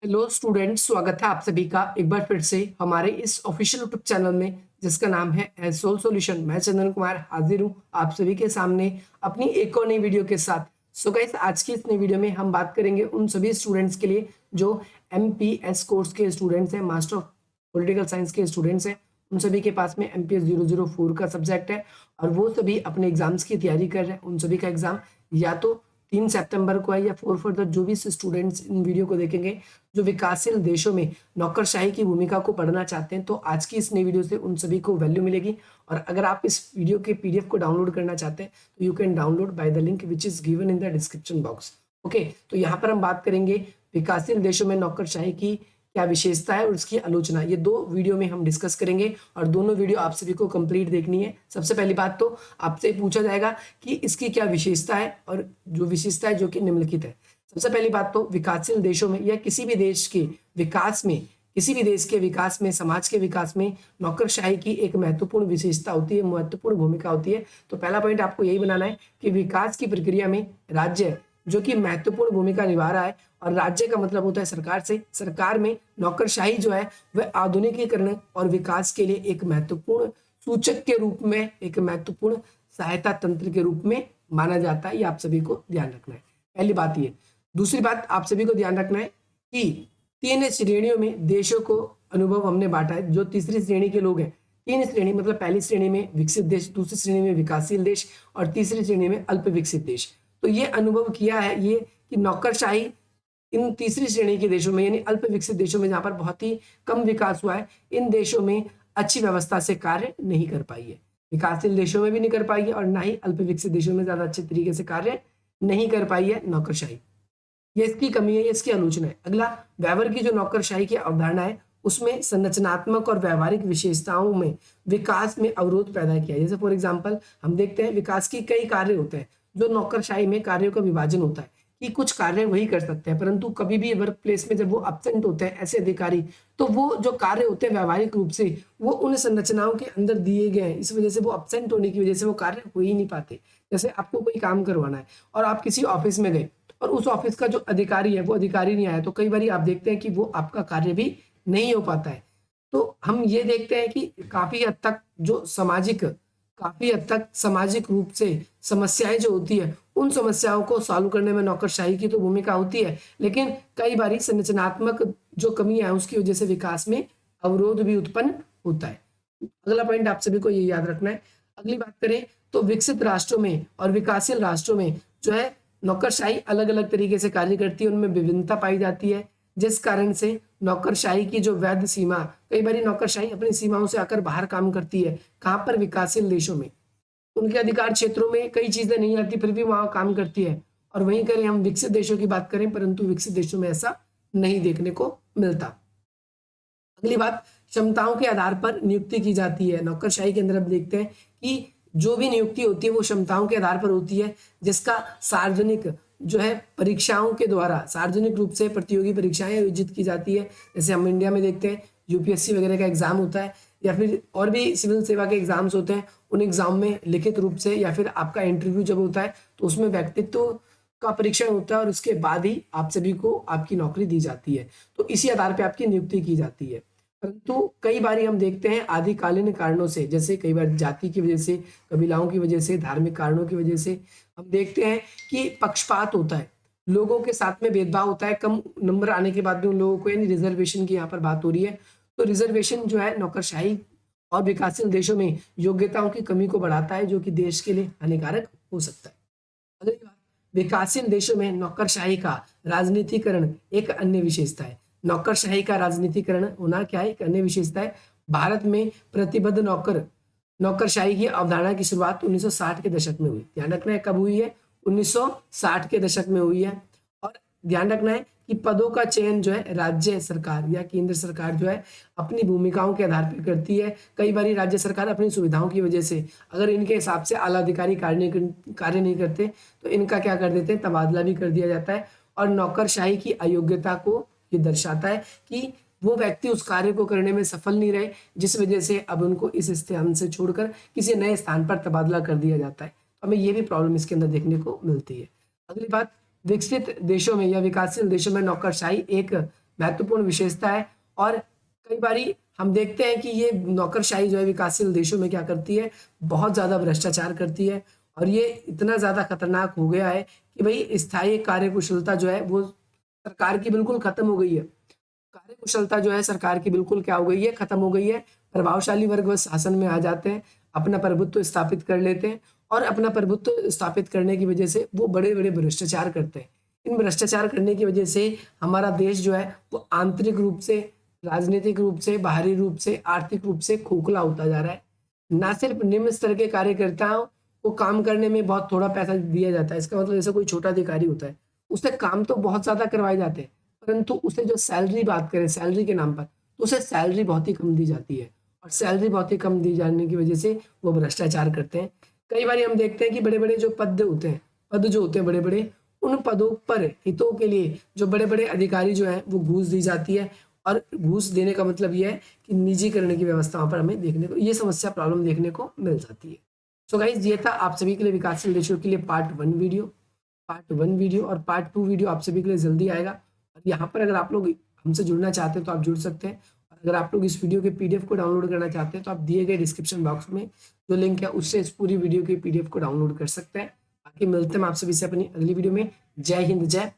Hello students, स्वागत है आप सभी का एक बार फिर से हमारे इस ऑफिशियल यूट्यूब चैनल में जिसका नाम है एसोल सॉल्यूशन। मैं चंदन कुमार हाजिर हूँ आप सभी के सामने अपनी एक और नई वीडियो के साथ। सो गाइस, आज की इस नई वीडियो में हम बात करेंगे उन सभी स्टूडेंट्स के लिए जो एमपीएस कोर्स के स्टूडेंट्स हैं, मास्टर ऑफ पॉलिटिकल साइंस के स्टूडेंट्स हैं। उन सभी के पास में एमपीएस 004 का सब्जेक्ट है और वो सभी अपने एग्जाम्स की तैयारी कर रहे हैं। उन सभी का एग्जाम या तो 3 सितंबर को है या 4 फर्दर जो भी स्टूडेंट्स इन वीडियो को देखेंगे जो विकासशील देशों में नौकरशाही की भूमिका को पढ़ना चाहते हैं, तो आज की इस नई वीडियो से उन सभी को वैल्यू मिलेगी। और अगर आप इस वीडियो के पीडीएफ को डाउनलोड करना चाहते हैं तो you can download by the link which is given in the description box. Okay, तो यहाँ पर हम बात करेंगे विकासशील देशों में नौकरशाही की क्या विशेषता है और उसकी आलोचना। ये दो वीडियो में हम डिस्कस करेंगे और दोनों वीडियो आप सभी को कंप्लीट देखनी है। सबसे पहली बात तो आपसे पूछा जाएगा कि इसकी क्या विशेषता है, और जो विशेषता है जो कि निम्नलिखित है। सबसे पहली बात तो विकासशील देशों में या किसी भी देश के विकास में, किसी भी देश के विकास में, समाज के विकास में नौकरशाही की एक महत्वपूर्ण विशेषता होती है, महत्वपूर्ण भूमिका होती है। तो पहला पॉइंट आपको यही बनाना है कि विकास की प्रक्रिया में राज्य जो कि महत्वपूर्ण भूमिका निभा रहा है, और राज्य का मतलब होता है सरकार से। सरकार में नौकरशाही जो है वह आधुनिकीकरण और विकास के लिए एक महत्वपूर्ण सूचक के रूप में, एक महत्वपूर्ण सहायता तंत्र के रूप में माना जाता है। ये आप सभी को ध्यान रखना है, पहली बात ये। दूसरी बात आप सभी को ध्यान रखना है कि 3 श्रेणियों में देशों को अनुभव हमने बांटा है। जो तीसरी श्रेणी के लोग हैं, 3 श्रेणी मतलब पहली श्रेणी में विकसित देश, दूसरी श्रेणी में विकासशील देश और तीसरी श्रेणी में अल्प विकसित देश। तो ये अनुभव किया है ये कि नौकरशाही इन तीसरी श्रेणी के देशों में यानी अल्प विकसित देशों में, जहां पर बहुत ही कम विकास हुआ है, इन देशों में अच्छी व्यवस्था से कार्य नहीं कर पाई है। विकासशील देशों में भी नहीं कर पाई है और ना ही अल्प विकसित देशों में ज्यादा अच्छे तरीके से कार्य नहीं कर पाई है नौकरशाही। ये इसकी कमी है, ये इसकी आलोचना है। अगला, वेबर की जो नौकरशाही की अवधारणा है उसमें संरचनात्मक और व्यवहारिक विशेषताओं में विकास में अवरोध पैदा किया। जैसे फॉर एग्जांपल हम देखते हैं विकास की कई कार्य होते हैं, जो नौकरशाही में कार्यों का विभाजन होता है कि कुछ कार्य वही कर सकते हैं, परंतु कभी भी वर्क प्लेस में जब वो एब्सेंट होते हैं ऐसे अधिकारी, तो वो जो कार्य होते हैं व्यवहारिक रूप से वो उन संरचनाओं के अंदर दिए गए हैं, इस वजह से वो एब्सेंट होने की वजह से वो कार्य हो ही नहीं पाते। जैसे आपको कोई काम करवाना है और आप किसी ऑफिस में गए और उस ऑफिस का जो अधिकारी है वो अधिकारी नहीं आया, तो कई बार आप देखते हैं कि वो आपका कार्य भी नहीं हो पाता है। तो हम ये देखते हैं कि काफी हद तक सामाजिक रूप से समस्याएं जो होती है, उन समस्याओं को सॉल्व करने में नौकरशाही की तो भूमिका होती है, लेकिन कई बार संरचनात्मक जो कमियां है उसकी वजह से विकास में अवरोध भी उत्पन्न होता है। अगला पॉइंट आप सभी को ये याद रखना है। अगली बात करें तो विकसित राष्ट्रों में और विकासशील राष्ट्रों में जो है नौकरशाही अलग अलग तरीके से कार्य करती है, उनमें विभिन्नता पाई जाती है, जिस कारण से नौकरशाही की जो वैध सीमा, कई बार नौकरशाही अपनी सीमाओं से आकर बाहर काम करती है। कहाँ पर? विकासशील देशों में। उनके अधिकार क्षेत्रों में कई चीजें नहीं आती फिर भी वहां काम करती है। और वहीं करें हम विकसित देशों की बात करें, परंतु विकसित देशों में ऐसा नहीं देखने को मिलता। अगली बात, क्षमताओं के आधार पर नियुक्ति की जाती है। नौकरशाही के अंदर अब देखते हैं कि जो भी नियुक्ति होती है वो क्षमताओं के आधार पर होती है, जिसका सार्वजनिक जो है परीक्षाओं के द्वारा सार्वजनिक रूप से प्रतियोगी परीक्षाएं आयोजित की जाती है। जैसे हम इंडिया में देखते हैं यूपीएससी वगैरह का एग्जाम होता है, या फिर और भी सिविल सेवा के एग्जाम्स होते हैं। उन एग्जाम में लिखित रूप से या फिर आपका इंटरव्यू जब होता है तो उसमें व्यक्तित्व का परीक्षण होता है और उसके बाद ही आप सभी को आपकी नौकरी दी जाती है। तो इसी आधार पर आपकी नियुक्ति की जाती है। परंतु कई बार हम देखते हैं आदिकालीन कारणों से, जैसे कई बार जाति की वजह से, कबीलाओं की वजह से, धार्मिक कारणों की वजह से हम देखते हैं कि पक्षपात होता है, लोगों के साथ में भेदभाव होता है। कम नंबर आने के बाद भी उन लोगों को, यानी रिजर्वेशन की यहाँ पर बात हो रही है, तो रिजर्वेशन जो है नौकरशाही और विकासशील देशों में योग्यताओं की कमी को बढ़ाता है, जो कि देश के लिए हानिकारक हो सकता है। अगली बात, विकासशील देशों में नौकरशाही का राजनीतिकरण एक अन्य विशेषता है। नौकरशाही का राजनीतिकरण होना क्या है? एक अन्य विशेषता है। भारत में प्रतिबद्ध नौकरशाही की अवधारणा की शुरुआत 1960 के दशक में हुई। ध्यान रखना है कब हुई है? 1960 के दशक में हुई है। और ध्यान रखना है कि पदों का चयन जो है राज्य सरकार या केंद्र सरकार जो है अपनी भूमिकाओं के आधार पर करती है। कई बार राज्य सरकार अपनी सुविधाओं की वजह से, अगर इनके हिसाब से आला अधिकारी कार्य नहीं करते तो इनका क्या कर देते हैं, तबादला भी कर दिया जाता है। और नौकरशाही की अयोग्यता को ये दर्शाता है कि वो व्यक्ति उस कार्य को करने में सफल नहीं रहे, जिस वजह से अब उनको इस स्थान से छोड़कर किसी नए स्थान पर तबादला कर दिया जाता है। हमें ये भी प्रॉब्लम इसके अंदर देखने को मिलती है। अगली बात, विकसित देशों में या विकासशील देशों में नौकरशाही एक महत्वपूर्ण विशेषता है। और कई बारी हम देखते हैं कि ये नौकरशाही जो है विकासशील देशों में क्या करती है, बहुत ज़्यादा भ्रष्टाचार करती है। और ये इतना ज़्यादा खतरनाक हो गया है कि भाई स्थायी कार्यकुशलता जो है वो सरकार की बिल्कुल खत्म हो गई है। कार्यकुशलता जो है सरकार की बिल्कुल क्या हो गई है, खत्म हो गई है। प्रभावशाली वर्ग बस शासन में आ जाते हैं, अपना प्रभुत्व स्थापित कर लेते हैं और अपना प्रभुत्व स्थापित करने की वजह से वो बड़े-बड़े भ्रष्टाचार करते हैं। इन भ्रष्टाचार करने की वजह से हमारा देश जो है वो आंतरिक रूप से, राजनीतिक रूप से, बाहरी रूप से, आर्थिक रूप से खोखला होता जा रहा है। ना सिर्फ निम्न स्तर के कार्यकर्ताओं को काम करने में बहुत थोड़ा पैसा दिया जाता है, इसका मतलब जैसे कोई छोटा अधिकारी होता है, उससे काम तो बहुत ज़्यादा करवाए जाते हैं, परंतु उसे जो सैलरी बात करें सैलरी के नाम पर, तो उसे सैलरी बहुत ही कम दी जाती है और सैलरी बहुत ही कम दी जाने की वजह से वो भ्रष्टाचार करते हैं। कई बार हम देखते हैं कि बड़े-बड़े जो पद जो होते हैं बड़े-बड़े, उन पदों पर हितों के लिए जो बड़े-बड़े अधिकारी जो हैं वो घूस दी जाती है और घूस देने का मतलब ये है कि निजीकरण की व्यवस्थाओं पर हमें देखने को ये समस्या प्रॉब्लम देखने को मिल जाती है। सो गाइस ये था आप सभी के लिए विकासशील देशों के लिए पार्ट 1 वीडियो और पार्ट 2 वीडियो आप सभी के लिए जल्दी आएगा। और यहाँ पर अगर आप लोग हमसे जुड़ना चाहते हैं तो आप जुड़ सकते हैं। और अगर आप लोग इस वीडियो के पीडीएफ को डाउनलोड करना चाहते हैं तो आप दिए गए डिस्क्रिप्शन बॉक्स में जो लिंक है उससे इस पूरी वीडियो के पीडीएफ को डाउनलोड कर सकते हैं। बाकी मिलते हैं हम आप सभी से अपनी अगली वीडियो में। जय हिंद, जय